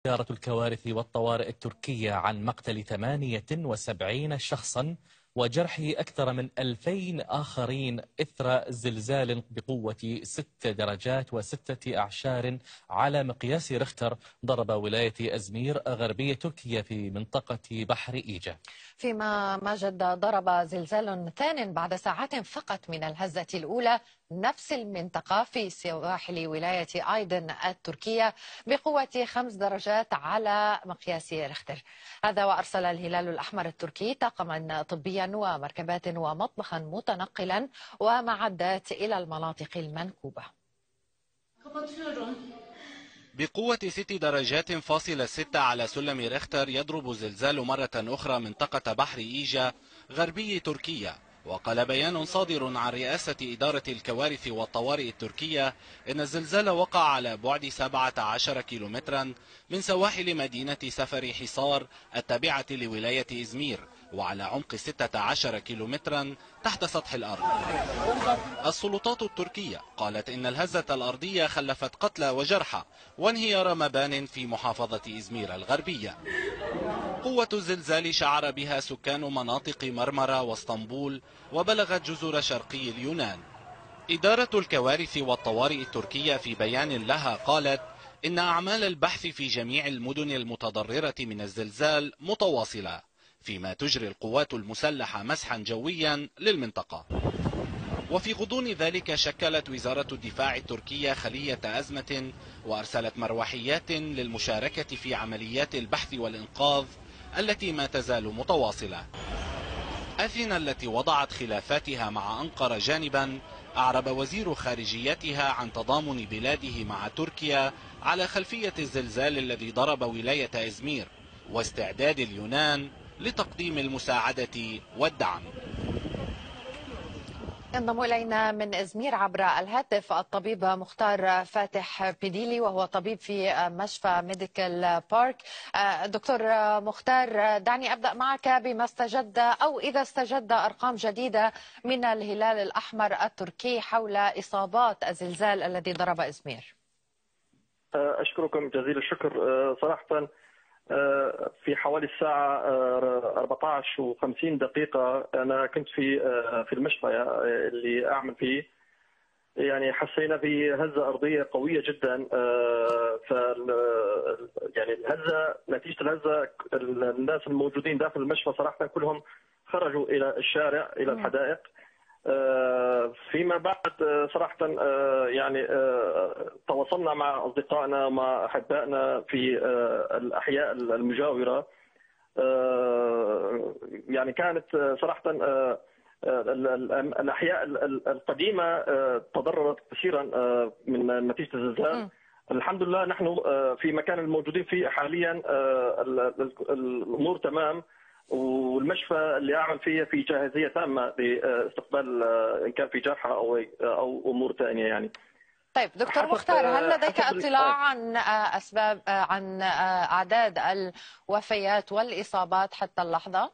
إدارة الكوارث والطوارئ التركية عن مقتل 78 شخصا وجرح أكثر من 2000 آخرين إثر زلزال بقوة 6 درجات و6 أعشار على مقياس ريختر ضرب ولاية أزمير غربية تركيا في منطقة بحر إيجا. فيما ماجد ضرب زلزال ثان بعد ساعات فقط من الهزة الأولى نفس المنطقة في سواحل ولاية أيدن التركية بقوة 5 درجات على مقياس ريختر. هذا وأرسل الهلال الأحمر التركي طاقما طبيا ومركبات ومطبخا متنقلا ومعدات إلى المناطق المنكوبة. بقوة 6 درجات فاصلة 6 على سلم ريختر يضرب الزلزال مرة أخرى منطقة بحر إيجا غربي تركيا. وقال بيان صادر عن رئاسة إدارة الكوارث والطوارئ التركية إن الزلزال وقع على بعد 17 كيلومترا من سواحل مدينة سفر حصار التابعة لولاية إزمير، وعلى عمق 16 كيلومترا تحت سطح الأرض. السلطات التركية قالت إن الهزة الأرضية خلفت قتلى وجرحى وانهيار مبان في محافظة إزمير الغربية. قوة الزلزال شعر بها سكان مناطق مرمرة واسطنبول وبلغت جزر شرقي اليونان. إدارة الكوارث والطوارئ التركية في بيان لها قالت إن أعمال البحث في جميع المدن المتضررة من الزلزال متواصلة، فيما تجري القوات المسلحة مسحا جويا للمنطقة. وفي غضون ذلك شكلت وزارة الدفاع التركية خلية أزمة وأرسلت مروحيات للمشاركة في عمليات البحث والإنقاذ التي ما تزال متواصلة. أثينا التي وضعت خلافاتها مع أنقرة جانبا، أعرب وزير خارجيتها عن تضامن بلاده مع تركيا على خلفية الزلزال الذي ضرب ولاية إزمير واستعداد اليونان لتقديم المساعدة والدعم. ينضم إلينا من إزمير عبر الهاتف الطبيب مختار فاتح بيديلي، وهو طبيب في مشفى ميديكال بارك. دكتور مختار، دعني أبدأ معك بما استجد أو إذا استجد أرقام جديدة من الهلال الأحمر التركي حول إصابات الزلزال الذي ضرب إزمير. أشكركم جزيل الشكر. صراحة في حوالي الساعة 14:50 أنا كنت في المشفى اللي أعمل فيه. يعني حسينا بهزة أرضية قوية جدا. يعني الهزة، نتيجة الهزة الناس الموجودين داخل المشفى صراحة كلهم خرجوا إلى الشارع إلى الحدائق. فيما بعد صراحة يعني تواصلنا مع أصدقائنا ومع أحبائنا في الأحياء المجاورة. يعني كانت صراحة الأحياء القديمة تضررت كثيرا من نتيجة الزلزال. الحمد لله نحن في مكان الموجودين فيه حاليا الأمور تمام، والمشفى اللي اعمل فيه في جاهزيه تامه لاستقبال ان كان في جرحى او امور ثانيه يعني. طيب دكتور مختار، هل لديك اطلاع عن اسباب عن اعداد الوفيات والاصابات حتى اللحظه؟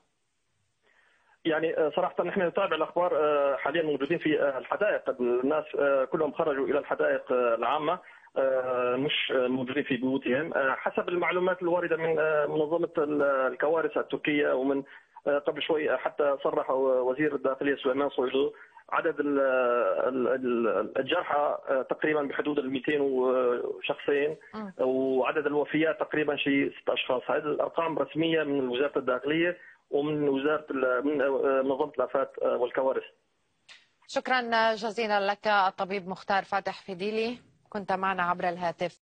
يعني صراحه نحن نتابع الاخبار. حاليا موجودين في الحدائق، الناس كلهم خرجوا الى الحدائق العامه، مش موجودين في بيوتهم حسب المعلومات الوارده من منظمه الكوارث التركيه. ومن قبل شوي حتى صرح وزير الداخليه سليمان صويلو عدد الجرحى تقريبا بحدود 200 شخصين، وعدد الوفيات تقريبا شيء 6 اشخاص. هذه الارقام رسميه من وزاره الداخليه ومن من منظمه الافات والكوارث. شكرا جزيلا لك الطبيب مختار فاتح فيديلي، كنت معنا عبر الهاتف.